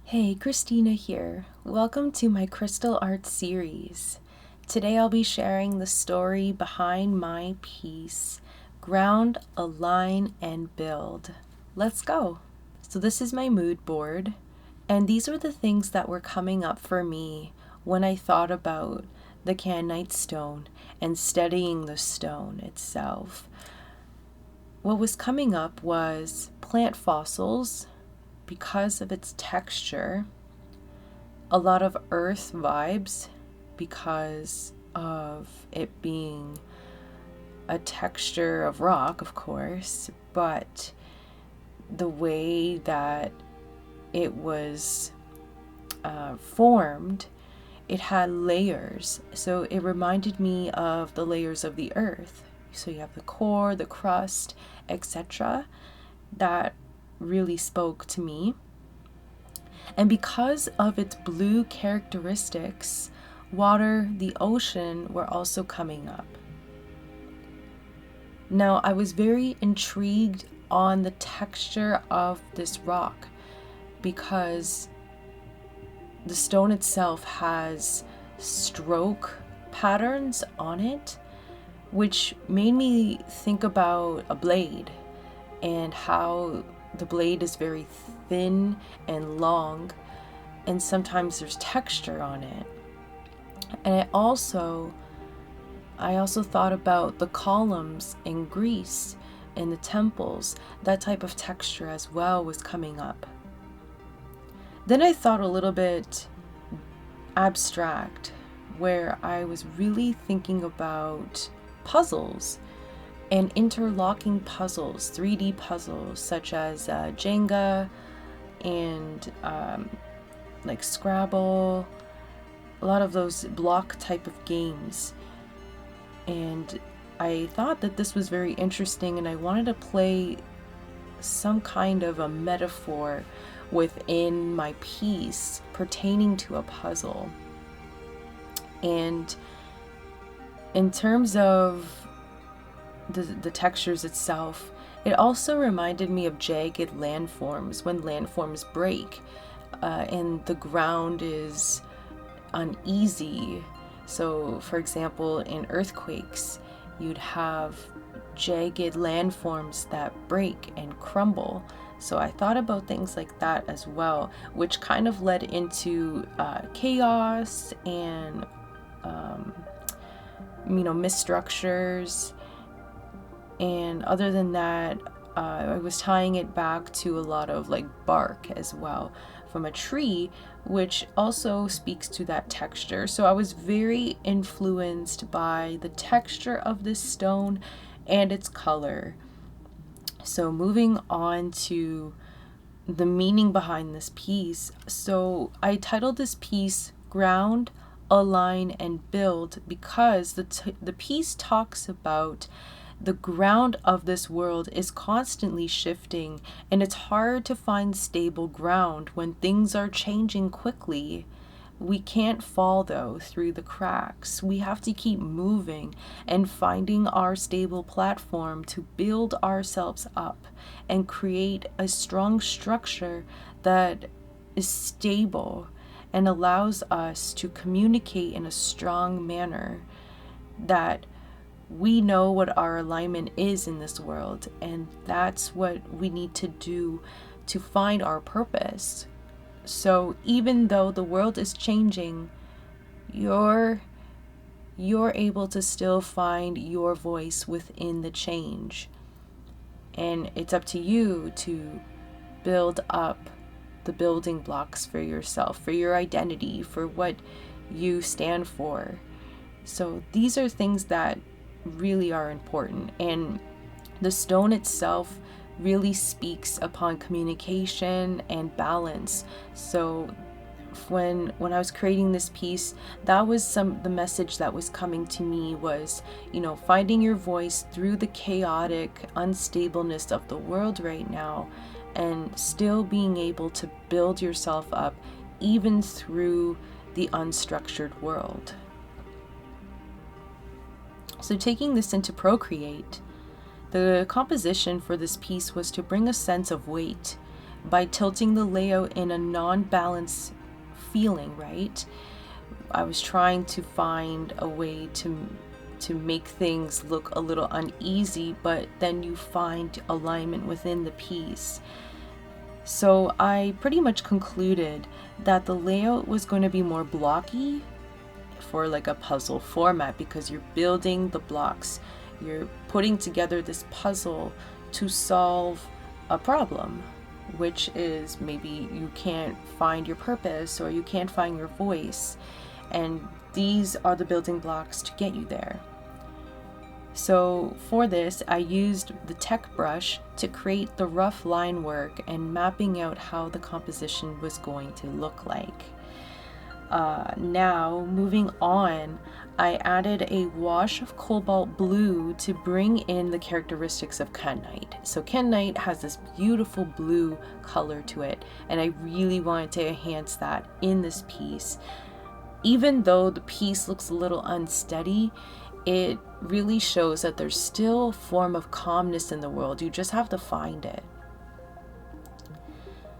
Hey, Christina here. Welcome to my crystal art series. Today I'll be sharing the story behind my piece, Ground, Align, and Build. Let's go. So this is my mood board, and these were the things that were coming up for me when I thought about the Kyanite stone and studying the stone itself. What was coming up was plant fossils, because of its texture, a lot of earth vibes because of it being a texture of rock, of course, but the way that it was formed, it had layers. So it reminded me of the layers of the earth. So you have the core, the crust, etc. That really spoke to me. And because of its blue characteristics, water, the ocean were also coming up. Now, I was very intrigued on the texture of this rock because the stone itself has stroke patterns on it, which made me think about a blade and how the blade is very thin and long, and sometimes there's texture on it. And I also thought about the columns in Greece and the temples. That type of texture as well was coming up. Then I thought a little bit abstract, where I was really thinking about puzzles and interlocking puzzles, 3D puzzles such as Jenga and like Scrabble, a lot of those block type of games. And I thought that this was very interesting, and I wanted to play some kind of a metaphor within my piece pertaining to a puzzle. And in terms of the textures itself, it also reminded me of jagged landforms, when landforms break and the ground is uneasy. So for example, in earthquakes, you'd have jagged landforms that break and crumble. So I thought about things like that as well, which kind of led into chaos and misstructures. And other than that, I was tying it back to a lot of like bark as well from a tree, which also speaks to that texture. So I was very influenced by the texture of this stone and its color. So moving on to the meaning behind this piece. So I titled this piece Ground, Align, and Build because the piece talks about the ground of this world is constantly shifting, and it's hard to find stable ground when things are changing quickly. We can't fall, though, through the cracks. We have to keep moving and finding our stable platform to build ourselves up and create a strong structure that is stable and allows us to communicate in a strong manner, that we know what our alignment is in this world, and that's what we need to do to find our purpose. So even though the world is changing, you're able to still find your voice within the change. And it's up to you to build up the building blocks for yourself, for your identity, for what you stand for. So these are things that really are important, and the stone itself really speaks upon communication and balance. So when I was creating this piece, that was the message that was coming to me was, finding your voice through the chaotic unstableness of the world right now, and still being able to build yourself up even through the unstructured world. So taking this into Procreate, the composition for this piece was to bring a sense of weight, by tilting the layout in a non-balanced feeling, right? I was trying to find a way to make things look a little uneasy, but then you find alignment within the piece. So I pretty much concluded that the layout was going to be more blocky for like a puzzle format, because you're building the blocks, you're putting together this puzzle to solve a problem, which is maybe you can't find your purpose or you can't find your voice, and these are the building blocks to get you there. So for this, I used the tech brush to create the rough line work and mapping out how the composition was going to look like. Now, moving on, I added a wash of cobalt blue to bring in the characteristics of Kyanite. So Kyanite has this beautiful blue color to it, and I really wanted to enhance that in this piece. Even though the piece looks a little unsteady, it really shows that there's still a form of calmness in the world. You just have to find it.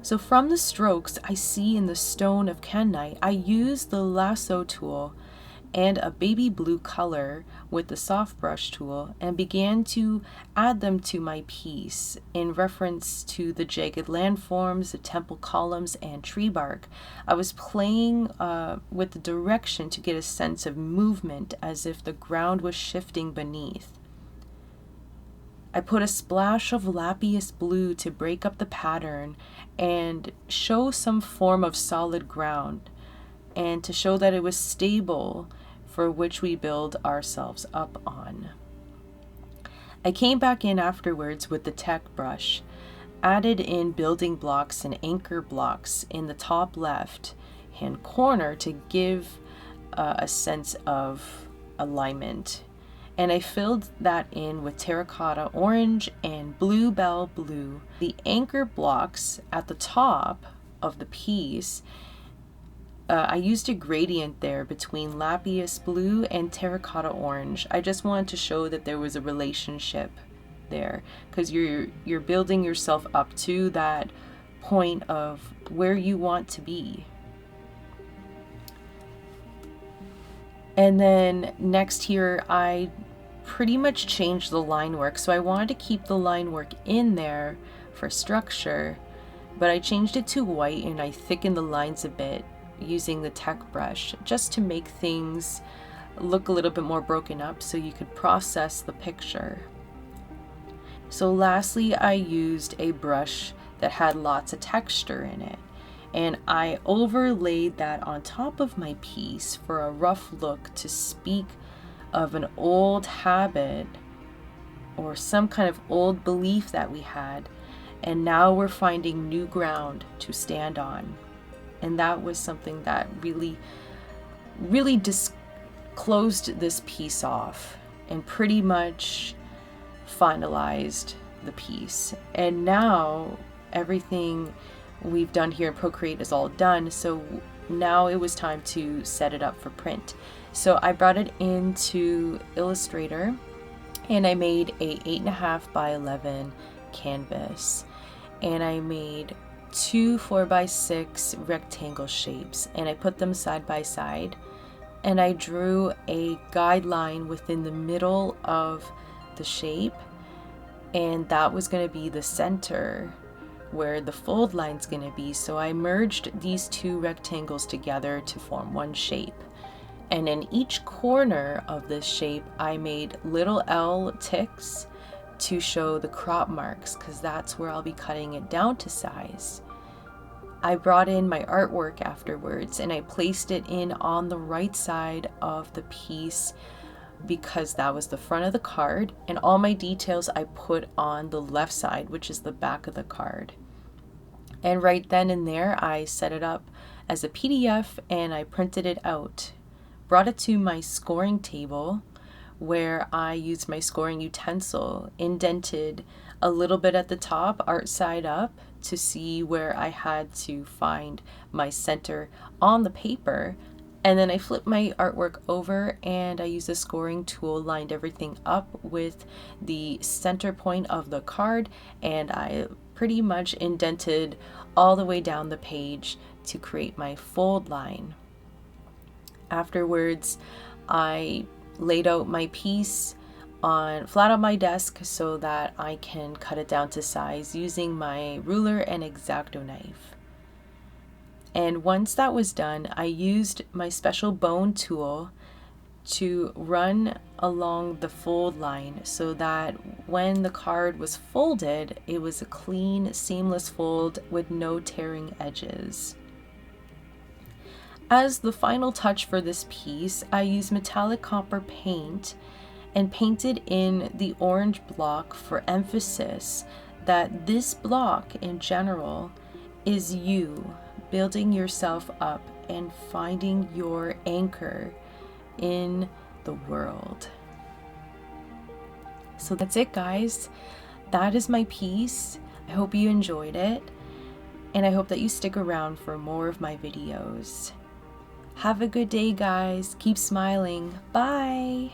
So from the strokes I see in the stone of Kyanite, I used the lasso tool and a baby blue color with the soft brush tool and began to add them to my piece in reference to the jagged landforms, the temple columns, and tree bark. I was playing with the direction to get a sense of movement, as if the ground was shifting beneath. I put a splash of lapis blue to break up the pattern and show some form of solid ground, and to show that it was stable for which we build ourselves up on. I came back in afterwards with the tech brush, added in building blocks and anchor blocks in the top left hand corner to give a sense of alignment. And I filled that in with terracotta orange and bluebell blue. The anchor blocks at the top of the piece, I used a gradient there between lapis blue and terracotta orange. I just wanted to show that there was a relationship there, because you're building yourself up to that point of where you want to be. And then next here, I pretty much changed the line work. So I wanted to keep the line work in there for structure, but I changed it to white and I thickened the lines a bit using the tech brush, just to make things look a little bit more broken up so you could process the picture. So lastly, I used a brush that had lots of texture in it, and I overlaid that on top of my piece for a rough look to speak of an old habit or some kind of old belief that we had, and now we're finding new ground to stand on. And that was something that really closed this piece off and pretty much finalized the piece. And now everything we've done here in Procreate is all done, so now it was time to set it up for print. So I brought it into Illustrator and I made a 8.5 by 11 canvas, and I made 2 4x6 rectangle shapes, and I put them side by side, and I drew a guideline within the middle of the shape, and that was going to be the center where the fold line's going to be. So I merged these 2 rectangles together to form one shape. And in each corner of this shape, I made little L ticks to show the crop marks, because that's where I'll be cutting it down to size. I brought in my artwork afterwards and I placed it in on the right side of the piece, because that was the front of the card, and all my details I put on the left side, which is the back of the card. And right then and there, I set it up as a PDF and I printed it out. Brought it to my scoring table, where I used my scoring utensil, indented a little bit at the top, art side up, to see where I had to find my center on the paper. And then I flipped my artwork over and I used the scoring tool, lined everything up with the center point of the card, and I pretty much indented all the way down the page to create my fold line. Afterwards, I laid out my piece flat on my desk so that I can cut it down to size using my ruler and X-Acto knife. And once that was done, I used my special bone tool to run along the fold line so that when the card was folded, it was a clean, seamless fold with no tearing edges. As the final touch for this piece, I used metallic copper paint and painted in the orange block for emphasis that this block in general is you building yourself up and finding your anchor in the world. So that's it, guys. That is my piece. I hope you enjoyed it, and I hope that you stick around for more of my videos. Have a good day, guys. Keep smiling. Bye.